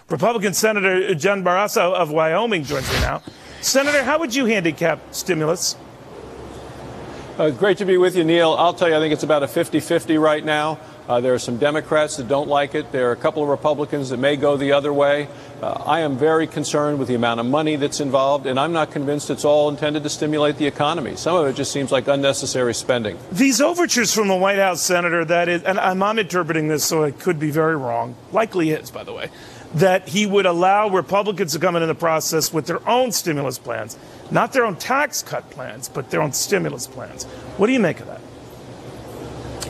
Republican Senator John Barrasso of Wyoming joins me now. Senator, how would you handicap stimulus? Great to be with you, Neil. I'll tell you, I think it's about a 50-50 right now. There are some Democrats that don't like it. There are a couple of Republicans that may go the other way. I am very concerned with the amount of money that's involved, and I'm not convinced it's all intended to stimulate the economy. Some of it just seems like unnecessary spending. These overtures from the White House, Senator, that is, and I'm interpreting this, so it could be very wrong, likely is, by the way, that he would allow Republicans to come into the process with their own stimulus plans, not their own tax cut plans, but their own stimulus plans. What do you make of that?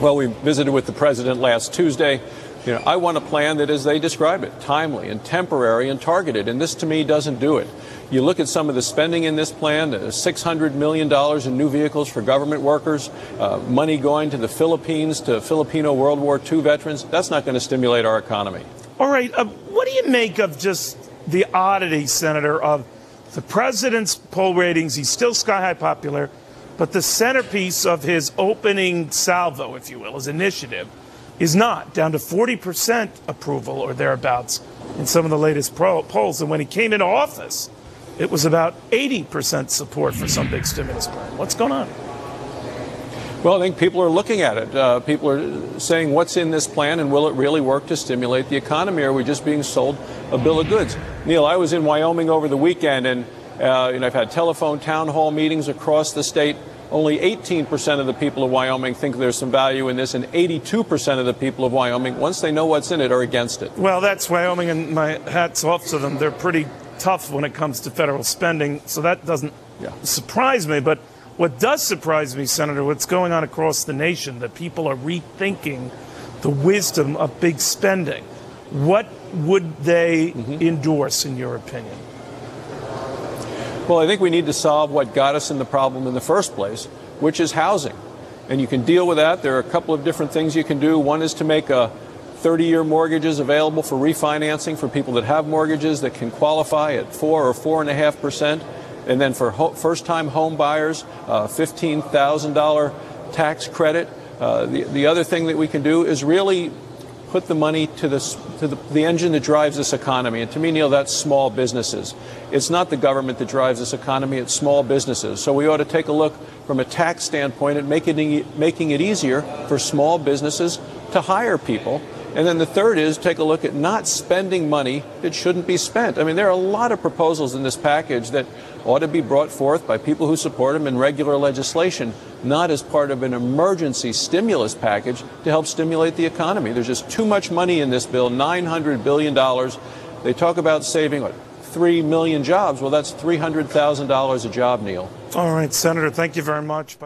Well, we visited with the president last Tuesday. I want a plan that, as they describe it, timely and temporary and targeted, and this to me doesn't do it. You look at some of the spending in this plan, $600 million in new vehicles for government workers, money going to the Philippines, to Filipino World War II veterans. That's not going to stimulate our economy. All right. What do you make of just the oddity, Senator, of the president's poll ratings? He's still sky-high popular, but the centerpiece of his opening salvo, if you will, his initiative, is not, down to 40% approval or thereabouts in some of the latest polls. And when he came into office, it was about 80% support for some big stimulus plan. What's going on? Well, I think people are looking at it. People are saying, what's in this plan, and will it really work to stimulate the economy, or are we just being sold a bill of goods? Neil, I was in Wyoming over the weekend, and I've had telephone town hall meetings across the state. Only 18% of the people of Wyoming think there's some value in this, and 82% of the people of Wyoming, once they know what's in it, are against it. Well, that's Wyoming, and my hat's off to them. They're pretty tough when it comes to federal spending, so that doesn't surprise me. But what does surprise me, Senator, what's going on across the nation, that people are rethinking the wisdom of big spending. What would they endorse, in your opinion? Well, I think we need to solve what got us in the problem in the first place, which is housing. And you can deal with that. There are a couple of different things you can do. One is to make 30-year mortgages available for refinancing for people that have mortgages that can qualify at 4 or 4.5%. And then for first-time home buyers, $15,000 tax credit. The other thing that we can do is really put the money to the engine that drives this economy. And to me, Neil, that's small businesses. It's not the government that drives this economy, it's small businesses. So we ought to take a look from a tax standpoint at making it easier for small businesses to hire people. And then the third is take a look at not spending money that shouldn't be spent. I mean, there are a lot of proposals in this package that ought to be brought forth by people who support them in regular legislation, not as part of an emergency stimulus package to help stimulate the economy. There's just too much money in this bill, $900 billion. They talk about saving, 3 million jobs. Well, that's $300,000 a job, Neil. All right, Senator, thank you very much.